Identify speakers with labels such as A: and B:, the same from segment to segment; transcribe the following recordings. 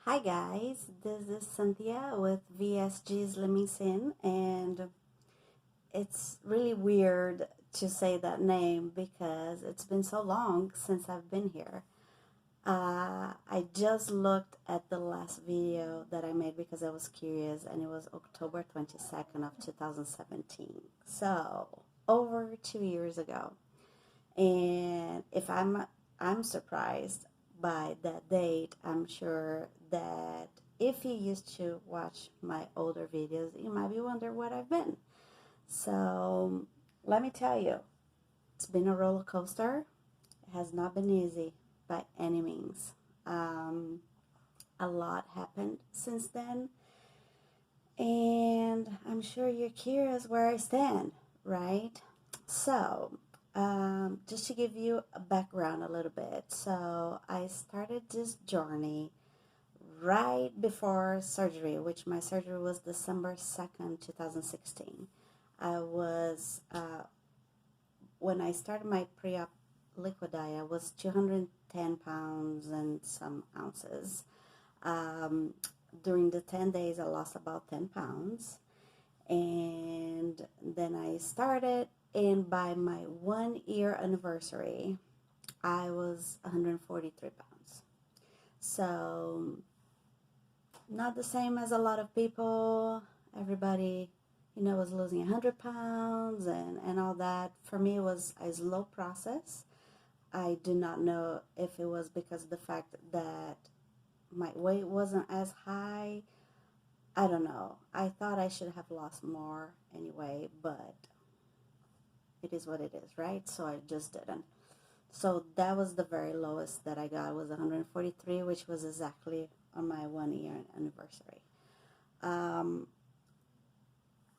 A: Hi guys, this is Cynthia with VSG Slimming Sin, and it's really weird to say that name because it's been so long since I've been here. I just looked at the last video that I made because I was curious, and it was October 22nd of 2017. So, over 2 years ago. And if I'm surprised by that date, I'm sure that if you used to watch my older videos, you might be wondering what I've been. So let me tell you, it's been a roller coaster. It has not been easy by any means. Um, a lot happened since then, and I'm sure you're curious where I stand, right? So, just to give you a background a little bit, so I started this journey right before surgery, which my surgery was December 2nd, 2016. I was, when I started my pre op liquid diet, I was 210 pounds and some ounces. Um, During the 10 days, I lost about 10 pounds. And then I started, and by my 1 year anniversary, I was 143 pounds. So, not the same as a lot of people. Everybody, was losing 100 pounds and all that. For me, it was a slow process. I do not know if it was because of the fact that my weight wasn't as high. I don't know. I thought I should have lost more anyway, but it is what it is, right? So I just didn't. So that was the very lowest that I got, was 143, which was exactly on my 1 year anniversary. Um,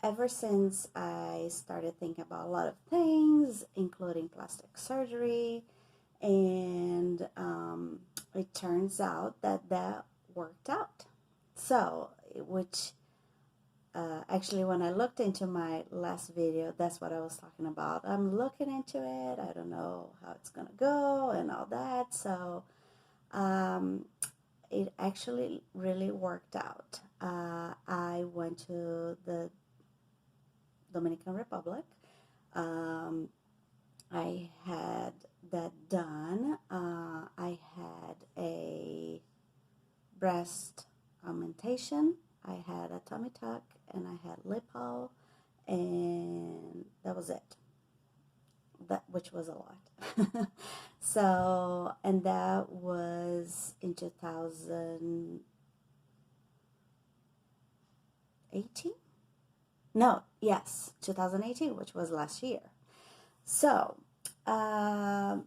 A: Ever since I started thinking about a lot of things, including plastic surgery, and it turns out that that worked out. So, which actually, when I looked into my last video, that's what I was talking about. I'm looking into it. I don't know how it's going to go and all that. So um, it actually really worked out. I went to the Dominican Republic. Um, I had that done. I had a breast augmentation. I had a tummy tuck, and I had lipo, and that was it. That, which was a lot. So, and that was in 2018. No, yes, 2018, which was last year. So, um,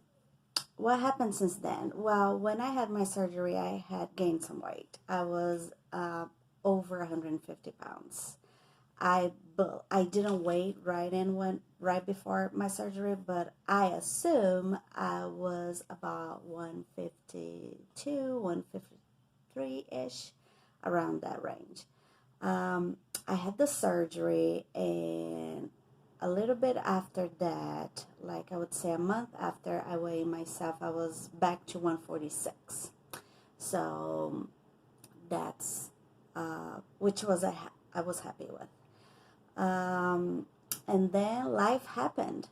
A: what happened since then? Well, when I had my surgery, I had gained some weight. I was over 150 pounds. I didn't wait right before my surgery, but I assume I was about 152, 153 ish, around that range. I had the surgery, and a little bit after that, like I would say a month after I weighed myself, I was back to 146. So that's which was I was happy with. Um, and then life happened.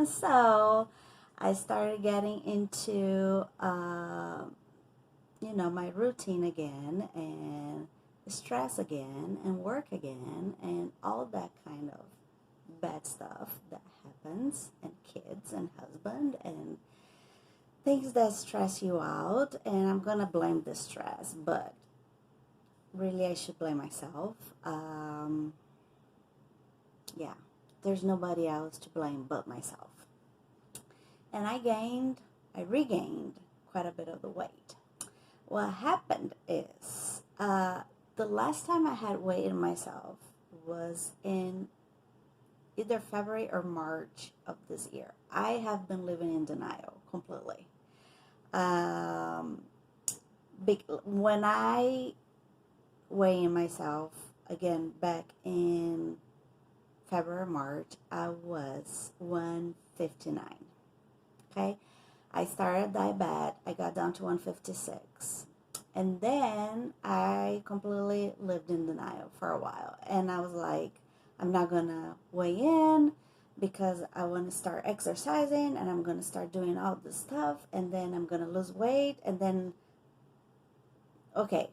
A: So I started getting into, my routine again, and stress again, and work again, and all that kind of bad stuff that happens, and kids, and husband, and things that stress you out. And I'm gonna blame the stress, but really I should blame myself. Yeah, there's nobody else to blame but myself. And I regained quite a bit of the weight. What happened is, the last time I had weighed myself was in either February or March of this year. I have been living in denial completely. Um, when I weigh myself again back in February, March, I was 159. Okay, I started diabetic. I got down to 156. And then I completely lived in denial for a while. And I was like, I'm not going to weigh in because I want to start exercising and I'm going to start doing all this stuff. And then I'm going to lose weight. And then, okay,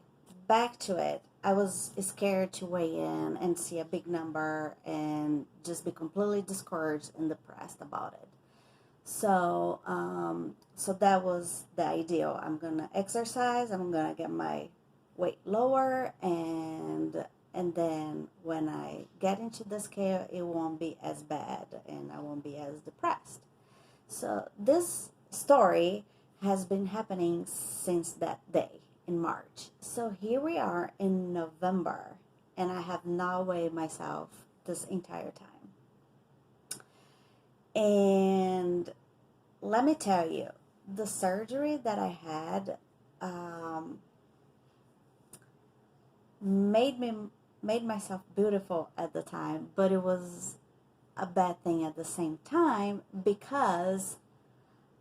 A: back to it. I was scared to weigh in and see a big number and just be completely discouraged and depressed about it. So that was the ideal. I'm gonna exercise. I'm gonna get my weight lower, and then when I get into the scale, it won't be as bad, and I won't be as depressed. So this story has been happening since that day in March. So here we are in November, and I have not weighed myself this entire time. And let me tell you, the surgery that I had um, made me made myself beautiful at the time, but it was a bad thing at the same time because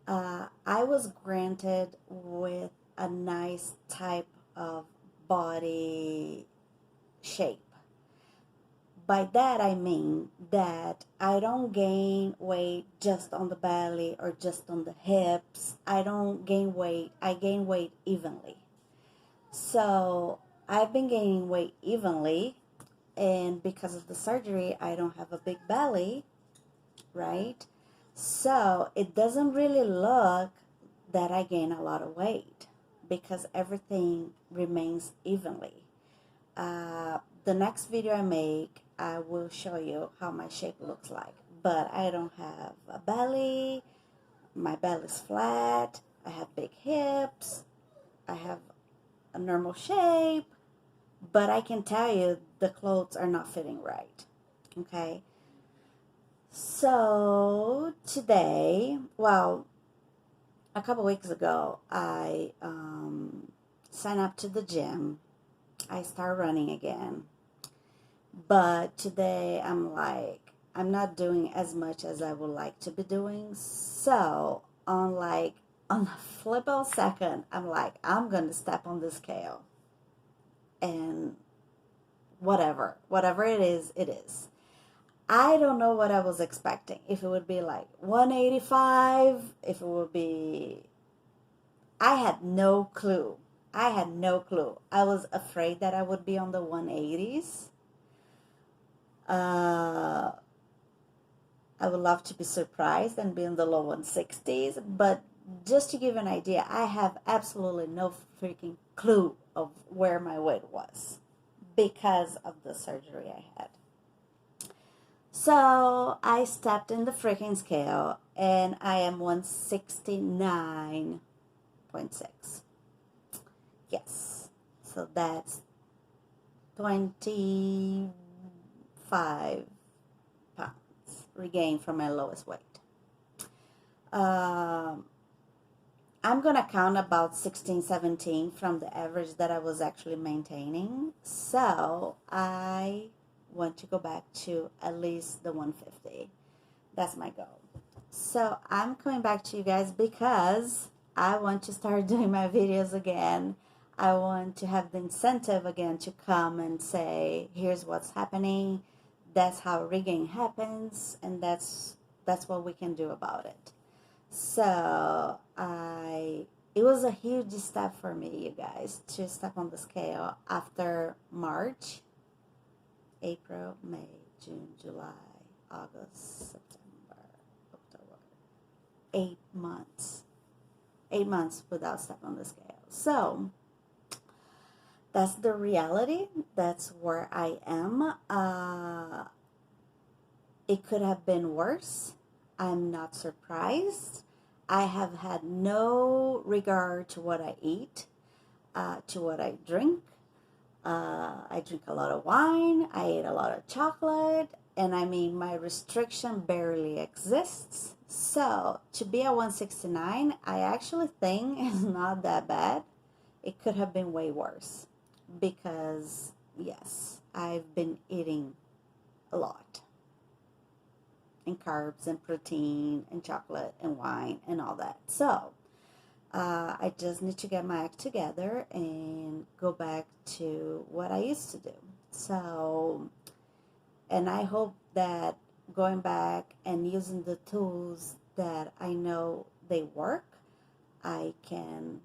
A: I was granted with a nice type of body shape. By that I mean that I don't gain weight just on the belly or just on the hips. I don't gain weight. I gain weight evenly. So I've been gaining weight evenly, and because of the surgery, I don't have a big belly, right? So it doesn't really look that I gain a lot of weight because everything remains evenly. The next video I make, I will show you how my shape looks like. But I don't have a belly, my belly's flat, I have big hips, I have a normal shape, but I can tell you the clothes are not fitting right, okay? So today, well, a couple weeks ago, I signed up to the gym. I started running again. But today I'm like, I'm not doing as much as I would like to be doing. So on a flip of a second, I'm like, I'm going to step on the scale. And whatever it is, it is. I don't know what I was expecting. If it would be like 185, if it would be, I had no clue. I had no clue. I was afraid that I would be on the 180s. I would love to be surprised and be in the low 160s, but just to give an idea, I have absolutely no freaking clue of where my weight was because of the surgery I had. So I stepped in the freaking scale and I am 169.6. Yes. So that's 25 pounds regained from my lowest weight. I'm going to count about 16, 17 from the average that I was actually maintaining. So I want to go back to at least the 150. That's my goal. So I'm coming back to you guys because I want to start doing my videos again. I want to have the incentive again to come and say, here's what's happening. That's how regain happens, and that's what we can do about it. So it was a huge step for me, you guys, to step on the scale after March, April, May, June, July, August, September, October. 8 months. 8 months without stepping on the scale. So that's the reality. That's where I am. It could have been worse. I'm not surprised. I have had no regard to what I eat, to what I drink. I drink a lot of wine. I eat a lot of chocolate. And I mean, my restriction barely exists. So to be at 169, I actually think is not that bad. It could have been way worse because, yes, I've been eating a lot. And carbs and protein and chocolate and wine and all that. So I just need to get my act together and go back to what I used to do. So, and I hope that going back and using the tools that I know they work, I can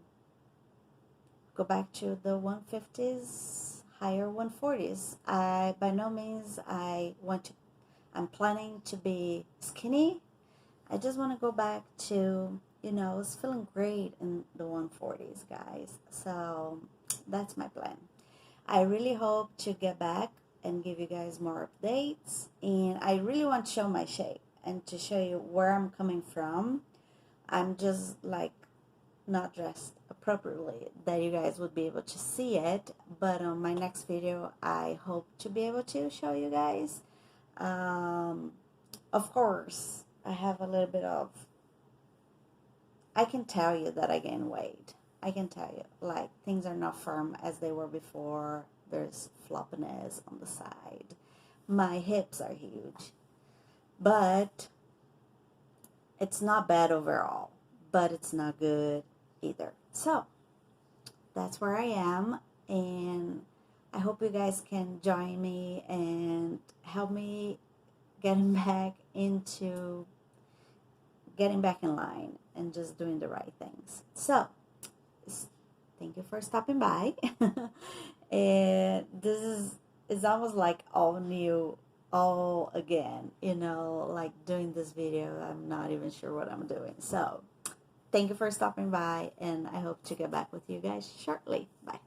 A: go back to the 150s, higher 140s. I by no means I'm planning to be skinny. I just want to go back to, I was feeling great in the 140s, guys. So that's my plan. I really hope to get back and give you guys more updates. And I really want to show my shape and to show you where I'm coming from. I'm just like not dressed appropriately that you guys would be able to see it. But on my next video, I hope to be able to show you guys. Of course, I have a little bit of, I can tell you that I gained weight. I can tell you, like, things are not firm as they were before. There's floppiness on the side. My hips are huge. But it's not bad overall. But it's not good either. So, that's where I am. And I hope you guys can join me and help me getting back in line and just doing the right things. So, thank you for stopping by. And this is almost like all new, all again, like doing this video. I'm not even sure what I'm doing. So, thank you for stopping by, and I hope to get back with you guys shortly. Bye.